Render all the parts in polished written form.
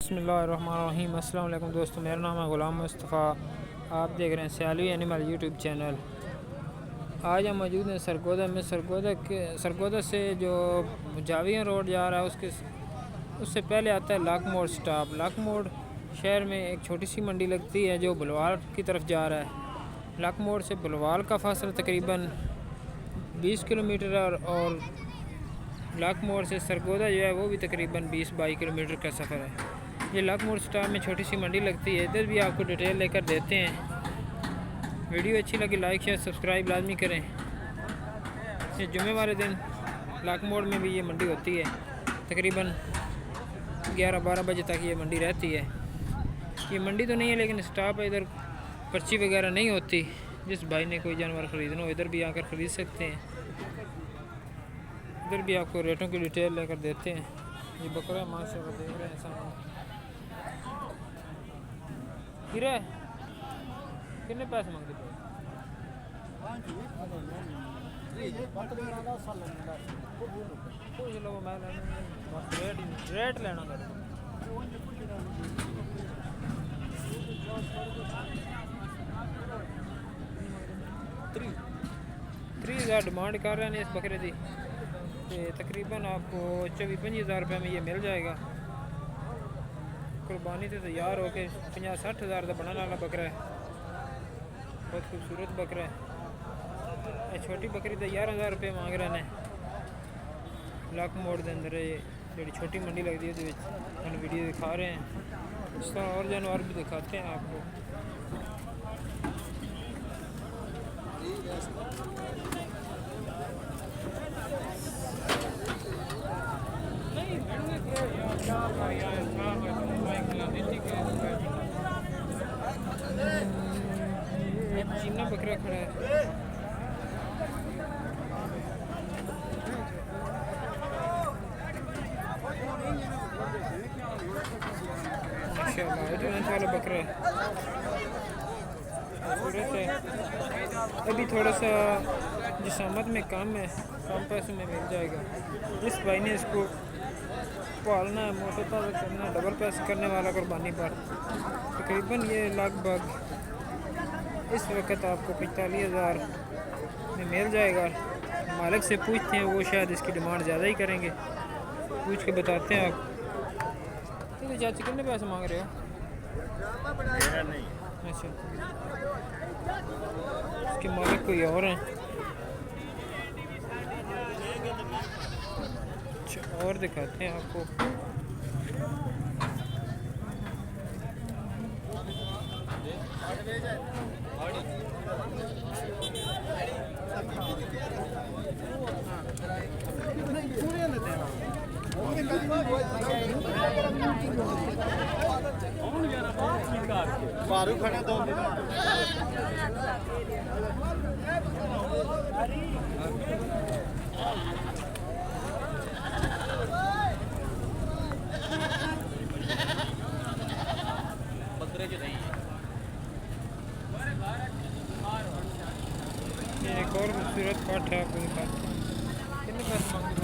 बिस्मिल्लाहिर्रहमानिर्रहीम। अस्सलाम वालेकुम दोस्तों, मेरा नाम है ग़ुलाम मुस्तफ़ा। आप देख रहे हैं सयालवी एनिमल यूट्यूब चैनल। आज हम मौजूद हैं सरगोदा में। सरगोदा से जो जाविया रोड जा रहा है उससे पहले आता है लाख मोड़ स्टॉप। लाख मोड़ शहर में एक छोटी सी मंडी लगती है जो बुलवाल की तरफ जा रहा है। लाख मोड़ से बुलवाल का फासला तकरीबन 20 किलोमीटर और लाख मोड़ से सरगोदा जो है वो भी तकरीबन 20-22 किलोमीटर का सफ़र है। ये लाख मोड़ स्टॉप में छोटी सी मंडी लगती है। इधर भी आपको डिटेल लेकर देते हैं। वीडियो अच्छी लगी लाइक शेयर सब्सक्राइब लाजमी करें। ये जुमे वाले दिन लाख मोड़ में भी ये मंडी होती है। तकरीबन 11-12 बजे तक ये मंडी रहती है। ये मंडी तो नहीं है लेकिन स्टॉप है। इधर पर्ची वगैरह नहीं होती। जिस भाई ने कोई जानवर ख़रीदना हो इधर भी आकर ख़रीद सकते हैं। इधर भी आपको रेटों की डिटेल लेकर देते हैं। ये बकरा माशाल्लाह देख रहे हैं सामने। गिरा कितने पैसे मांगते थे? रेट लेना 3000 डिमांड कर रहे हैं इस बकरे की। तकरीबन आपको 24-25 हज़ार रुपये में ये मिल जाएगा। कुर्बानी से तैयार होके 50-60 हज़ार का बनने वाला बकरा है। बहुत खूबसूरत बकरा है। छोटी बकरी तो 11,000 रुपये मांग रहे हैं। लाख मोड़ के अंदर जी छोटी मंडी लगती है हम वीडियो दिखा रहे हैं। इस तरह और जानवर भी दिखाते हैं आपको। चीना बकरा खड़ा है। माशाल्लाह वाला बकरा है। अभी थोड़ा सा जिसामत में कम है, कम पैसों में मिल जाएगा। जिस भाई ने इसको पालना है, मोटा ताज़ा करना है, डबल पैसे करने वाला कुर्बानी पर तकरीबन ये लगभग इस वक्त आपको 45 हज़ार में मिल जाएगा। मालिक से पूछते हैं, वो शायद इसकी डिमांड ज़्यादा ही करेंगे। पूछ के बताते हैं आप। तो चाची कितने पैसे मांग रहे हो? अच्छा, इसके मालिक कोई और हैं। अच्छा, और दिखाते हैं आपको। बारू खड़ा दो बकरे जो नहीं ये एक और खूबसूरत पाठ है आपको दिखाते हैं। कितने पैसे मांगे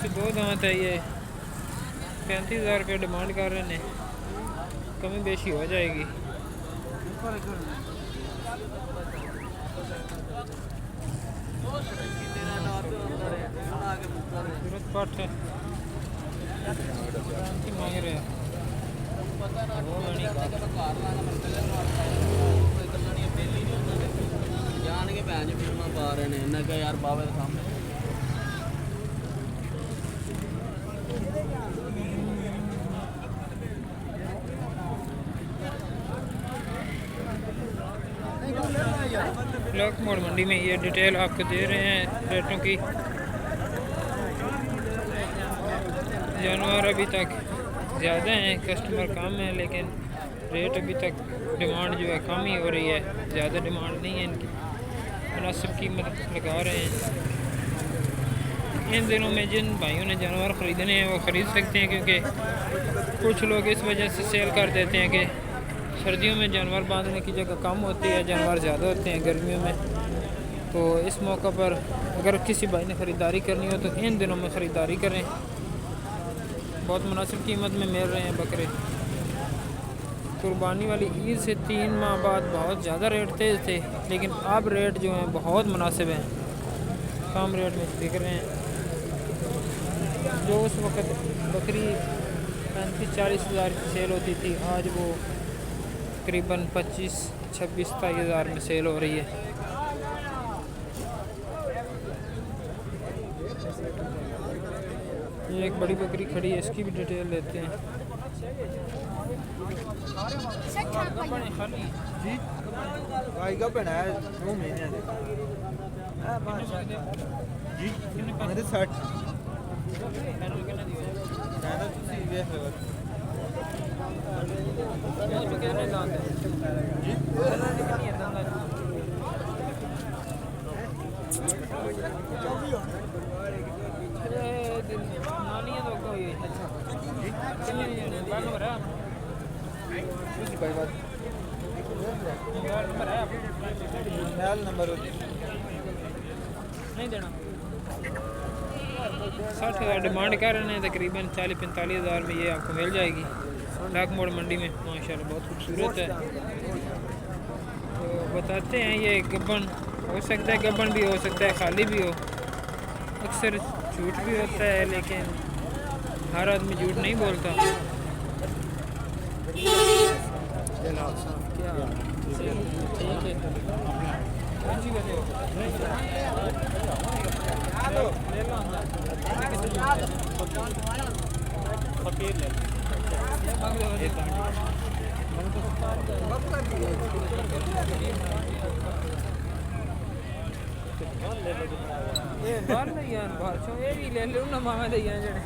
से दो दांत है। ये 35 हज़ार रुपये डिमांड कर रहे हैं। कमी बेशी हो जाएगी। खूबसूरत पाठ है। मांग रहे हैं जान के भैन फिल्म पा रहे हैं इन्हें क्या यार बाबे के सामने। लाख मोड़ मंडी में ये डिटेल आपको दे रहे हैं रेटों की। जानवर अभी तक ज़्यादा हैं, कस्टमर कम हैं, लेकिन रेट अभी तक डिमांड जो है कम ही हो रही है। ज़्यादा डिमांड नहीं है इनकी, मुनासिब कीमत लगा रहे हैं। इन दिनों में जिन भाइयों ने जानवर ख़रीदने हैं वो ख़रीद सकते हैं, क्योंकि कुछ लोग इस वजह से सेल कर देते हैं कि सर्दियों में जानवर बांधने की जगह कम होती है, जानवर ज़्यादा होते हैं। गर्मियों में तो इस मौका पर अगर किसी भाई ने ख़रीदारी करनी हो तो इन दिनों में ख़रीदारी करें, बहुत मुनासिब कीमत में मिल रहे हैं बकरे। कुर्बानी वाली ईद से 3 माह बाद बहुत ज़्यादा रेट तेज़ थे, लेकिन अब रेट जो हैं बहुत मुनासिब हैं, कम रेट में बिक रहे हैं। जो उस वक़्त बकरी 35-40 हज़ार की सेल होती थी, आज वो तकरीबन 25-26-27 हज़ार में सेल हो रही है। ये एक बड़ी बकरी खड़ी है, इसकी भी डिटेल लेते हैं। जी भाई का बना है 2 महीने दे जी मेरे 60 मैंने ਤੁਸੀਂ ਵੇਖ ਲਓ जी भाई बात मोबाइल नंबर नहीं देना। 60 हज़ार डिमांड कर रहे हैं, तकरीबन 40-45 हज़ार में ये आपको मिल जाएगी डाक मोड़ मंडी में। माशाल्लाह बहुत खूबसूरत है। तो बताते हैं ये गब्बन हो सकता है, गब्बन भी हो सकता है, खाली भी हो, अक्सर झूठ भी होता है, लेकिन हर आदमी झूठ नहीं बोलता। क्या ठीक है बाहर नहीं यार, बाहर ये भी ले लो ना मामे दे जड़े